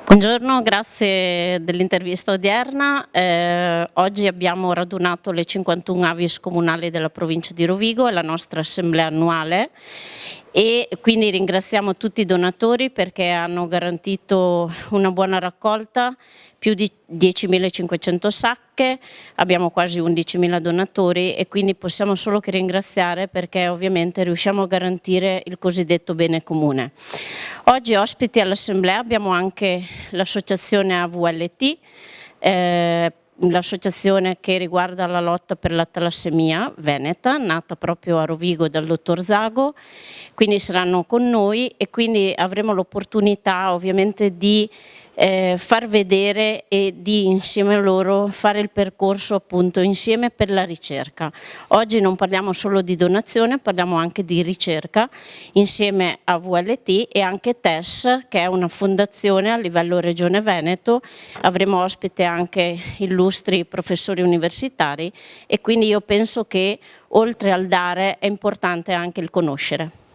Buongiorno, grazie dell'intervista odierna. Oggi abbiamo radunato le 51 Avis comunali della provincia di Rovigo, è la nostra assemblea annuale e quindi ringraziamo tutti i donatori perché hanno garantito una buona raccolta, più di 10.500 sacche, abbiamo quasi 11.000 donatori e quindi possiamo solo che ringraziare perché ovviamente riusciamo a garantire il cosiddetto bene comune. Oggi ospiti all'assemblea abbiamo anche l'associazione AVLT, l'associazione che riguarda la lotta per la talassemia veneta, nata proprio a Rovigo dal dottor Zago, quindi saranno con noi e quindi avremo l'opportunità ovviamente di far vedere e di insieme a loro fare il percorso appunto insieme per la ricerca. Oggi non parliamo solo di donazione, parliamo anche di ricerca insieme a VLT e anche TES che è una fondazione a livello Regione Veneto, avremo ospite anche illustri professori universitari e quindi io penso che oltre al dare è importante anche il conoscere.